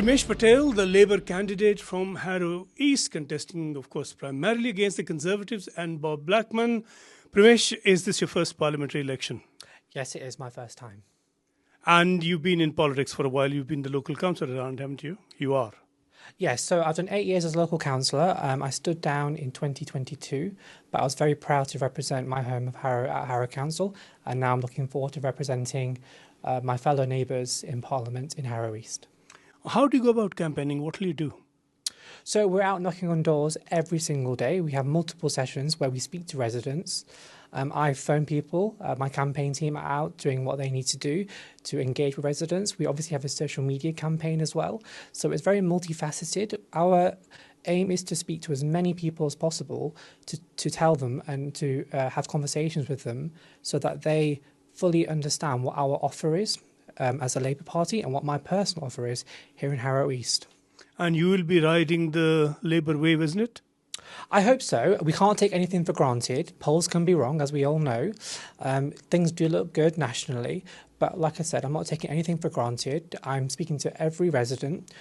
Primesh Patel, the Labour candidate from Harrow East, contesting, of course, primarily against the Conservatives, and Bob Blackman. Primesh, is this your first parliamentary election? Yes, it is my first time. And you've been in politics for a while. You've been the local councillor around, haven't you? You are. Yes, so I've done 8 years as a local councillor. I stood down in 2022, but I was very proud to represent my home of Harrow at Harrow Council, and now I'm looking forward to representing my fellow neighbours in Parliament in Harrow East. How do you go about campaigning? What will you do? So we're out knocking on doors every single day. We have multiple sessions where we speak to residents. I phone people. My campaign team are out doing what they need to do to engage with residents. We obviously have a social media campaign as well. So it's very multifaceted. Our aim is to speak to as many people as possible to tell them and to have conversations with them so that they fully understand what our offer is as a Labour Party and what my personal offer is here in Harrow East. And you will be riding the Labour wave, isn't it? I hope so. We can't take anything for granted. Polls can be wrong, as we all know. Things do look good nationally. But like I said, I'm not taking anything for granted. I'm speaking to every resident,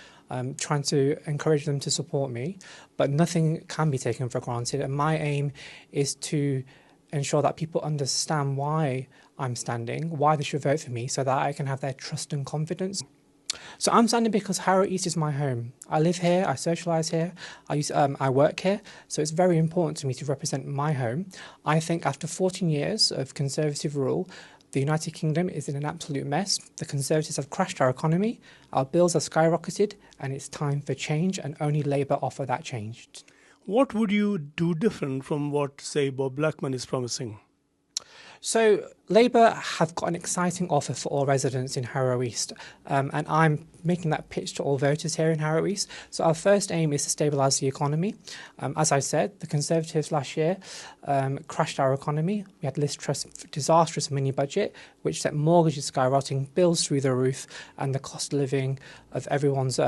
trying to encourage them to support me. But nothing can be taken for granted. And my aim is to ensure that people understand why I'm standing, why they should vote for me, so that I can have their trust and confidence. So I'm standing because Harrow East is my home. I live here, I socialise here, I work here, so it's very important to me to represent my home. I think after 14 years of Conservative rule, the United Kingdom is in an absolute mess. The Conservatives have crashed our economy, our bills have skyrocketed, and it's time for change, and only Labour offer that change. What would you do different from what, say, Bob Blackman is promising? So Labour have got an exciting offer for all residents in Harrow East, and I'm making that pitch to all voters here in Harrow East. So our first aim is to stabilise the economy. As I said, the Conservatives last year crashed our economy. We had this disastrous mini budget, which set mortgages skyrocketing, bills through the roof, and the cost of living of everyone's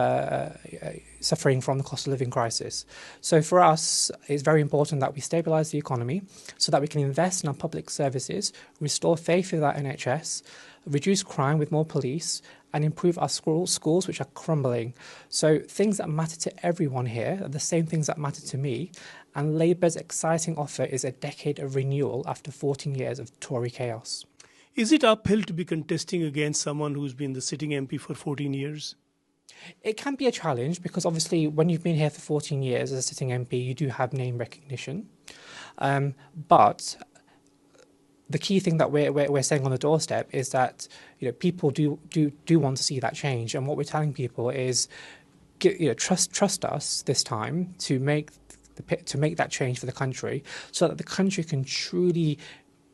suffering from the cost of living crisis. So for us, it's very important that we stabilise the economy so that we can invest in our public services, restore faith in our NHS, reduce crime with more police, and improve our schools, which are crumbling. So things that matter to everyone here are the same things that matter to me. And Labour's exciting offer is a decade of renewal after 14 years of Tory chaos. Is it uphill to be contesting against someone who's been the sitting MP for 14 years? It can be a challenge because obviously when you've been here for 14 years as a sitting MP, you do have name recognition. But the key thing that we're saying on the doorstep is that people do want to see that change, and what we're telling people is trust us this time to make that change for the country, so that the country can truly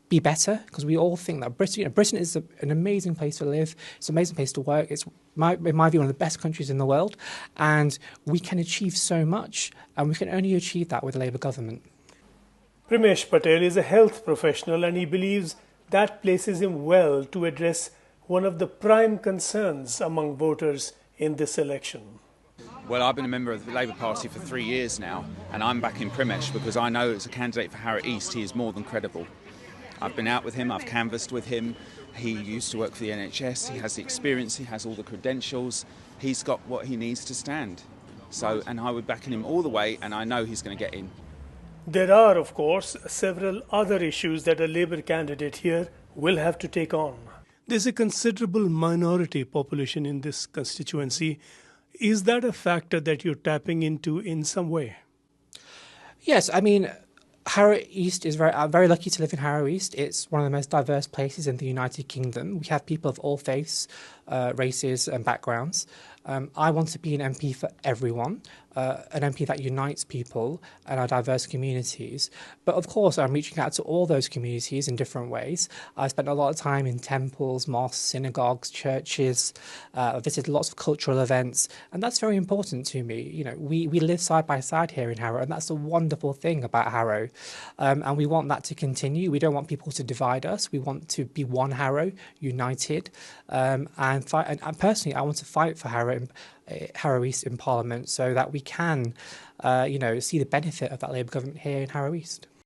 be better. Because we all think that Britain is an amazing place to live, it's an amazing place to work, it might be one of the best countries in the world, and we can achieve so much, and we can only achieve that with a Labour government. Primesh Patel is a health professional, and he believes that places him well to address one of the prime concerns among voters in this election. Well, I've been a member of the Labour Party for 3 years now, and I'm backing Primesh because I know as a candidate for Harrow East he is more than credible. I've been out with him, I've canvassed with him, he used to work for the NHS, he has the experience, he has all the credentials, he's got what he needs to stand. So, and I would back him all the way, and I know he's going to get in. There are, of course, several other issues that a Labour candidate here will have to take on. There's a considerable minority population in this constituency. Is that a factor that you're tapping into in some way? Yes, I mean, Harrow East is I'm very lucky to live in Harrow East. It's one of the most diverse places in the United Kingdom. We have people of all faiths, races and backgrounds. I want to be an MP for everyone, an MP that unites people and our diverse communities. But of course, I'm reaching out to all those communities in different ways. I spent a lot of time in temples, mosques, synagogues, churches. I visited lots of cultural events, and that's very important to me. We live side by side here in Harrow, and that's the wonderful thing about Harrow. And we want that to continue. We don't want people to divide us. We want to be one Harrow, united, and fight. And personally, I want to fight for Harrow East in Parliament so that we can, see the benefit of that Labour government here in Harrow East.